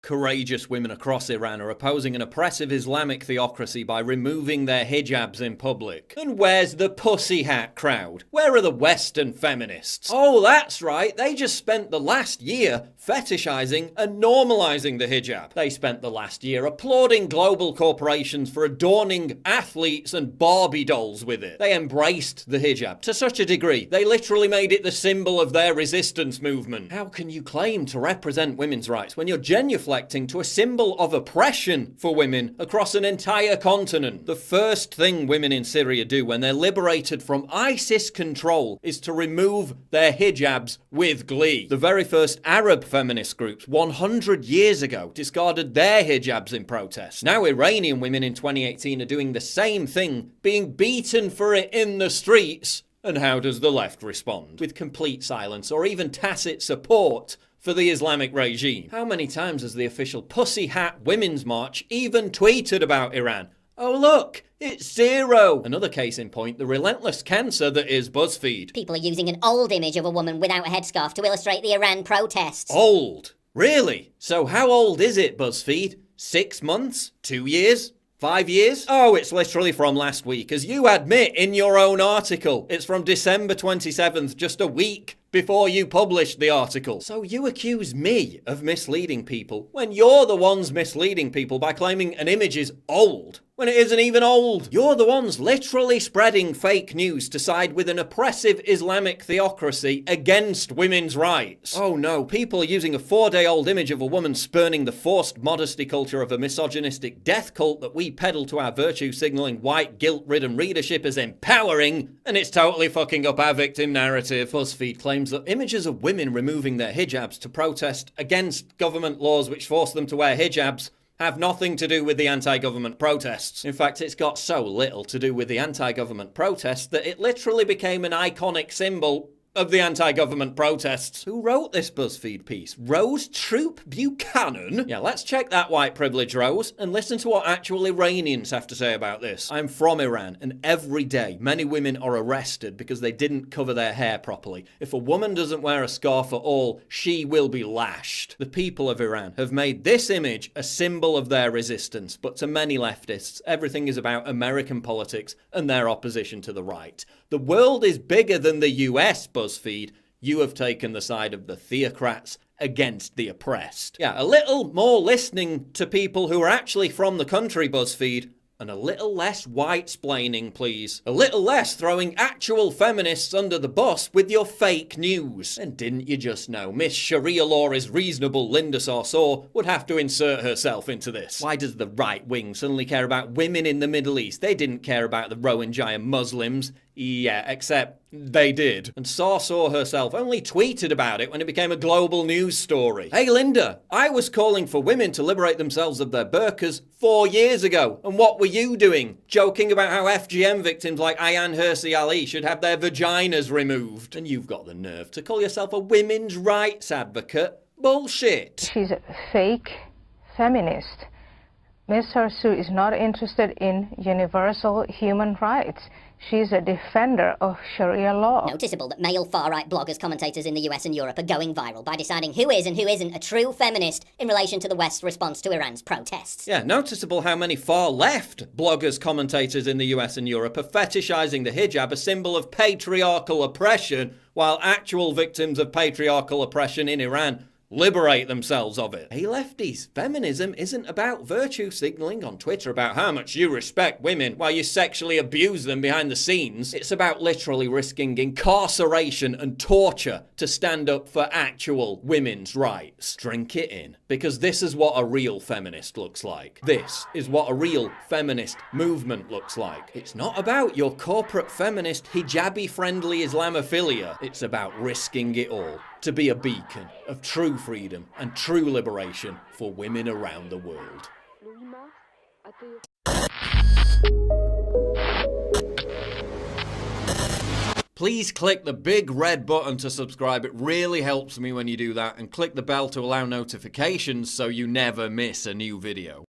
Courageous women across Iran are opposing an oppressive Islamic theocracy by removing their hijabs in public. And where's the pussy hat crowd? Where are the Western feminists? Oh, that's right, they just spent the last year fetishizing and normalizing the hijab. They spent the last year applauding global corporations for adorning athletes and Barbie dolls with it. They embraced the hijab to such a degree, they literally made it the symbol of their resistance movement. How can you claim to represent women's rights when you're genuflecting to a symbol of oppression for women across an entire continent? The first thing women in Syria do when they're liberated from ISIS control is to remove their hijabs with glee. The very first Arab feminist groups 100 years ago discarded their hijabs in protest. Now Iranian women in 2018 are doing the same thing, being beaten for it in the streets. And how does the left respond? With complete silence or even tacit support for the Islamic regime. How many times has the official Pussy Hat Women's March even tweeted about Iran? Oh look, it's zero! Another case in point, the relentless cancer that is BuzzFeed. People are using an old image of a woman without a headscarf to illustrate the Iran protests. Old? Really? So how old is it, BuzzFeed? 6 months? 2 years? 5 years? Oh, it's literally from last week, as you admit in your own article. It's from December 27th, just a week before you published the article. So you accuse me of misleading people when you're the ones misleading people by claiming an image is old when it isn't even old. You're the ones literally spreading fake news to side with an oppressive Islamic theocracy against women's rights. Oh no, people are using a 4-day-old image of a woman spurning the forced modesty culture of a misogynistic death cult that we peddle to our virtue-signaling white guilt-ridden readership as empowering, and it's totally fucking up our victim narrative. BuzzFeed claims that images of women removing their hijabs to protest against government laws which force them to wear hijabs have nothing to do with the anti-government protests. In fact, it's got so little to do with the anti-government protests that it literally became an iconic symbol of the anti-government protests. Who wrote this BuzzFeed piece? Rose Troop Buchanan? Yeah, let's check that white privilege, Rose, and listen to what actual Iranians have to say about this. I'm from Iran, and every day many women are arrested because they didn't cover their hair properly. If a woman doesn't wear a scarf at all, she will be lashed. The people of Iran have made this image a symbol of their resistance, but to many leftists, everything is about American politics and their opposition to the right. The world is bigger than the US, BuzzFeed. You have taken the side of the theocrats against the oppressed. Yeah, a little more listening to people who are actually from the country, BuzzFeed, and a little less white-splaining, please. A little less throwing actual feminists under the bus with your fake news. And didn't you just know Miss Sharia law is reasonable Linda Sarsour would have to insert herself into this? Why does the right wing suddenly care about women in the Middle East? They didn't care about the Rohingya Muslims. Yeah, except they did. And Sarsour herself only tweeted about it when it became a global news story. Hey Linda, I was calling for women to liberate themselves of their burqas 4 years ago. And what were you doing? Joking about how FGM victims like Ayaan Hirsi Ali should have their vaginas removed. And you've got the nerve to call yourself a women's rights advocate? Bullshit. She's a fake feminist. Ms. Sarsour is not interested in universal human rights. She's a defender of Sharia law. Noticeable that male far-right bloggers, commentators in the US and Europe are going viral by deciding who is and who isn't a true feminist in relation to the West's response to Iran's protests. Yeah, noticeable how many far-left bloggers, commentators in the US and Europe are fetishizing the hijab, a symbol of patriarchal oppression, while actual victims of patriarchal oppression in Iran liberate themselves of it. Hey lefties, feminism isn't about virtue signaling on Twitter about how much you respect women while you sexually abuse them behind the scenes. It's about literally risking incarceration and torture to stand up for actual women's rights. Drink it in, because this is what a real feminist looks like. This is what a real feminist movement looks like. It's not about your corporate feminist hijabi-friendly Islamophilia. It's about risking it all to be a beacon of true freedom and true liberation for women around the world. Please click the big red button to subscribe. It really helps me when you do that, and click the bell to allow notifications so you never miss a new video.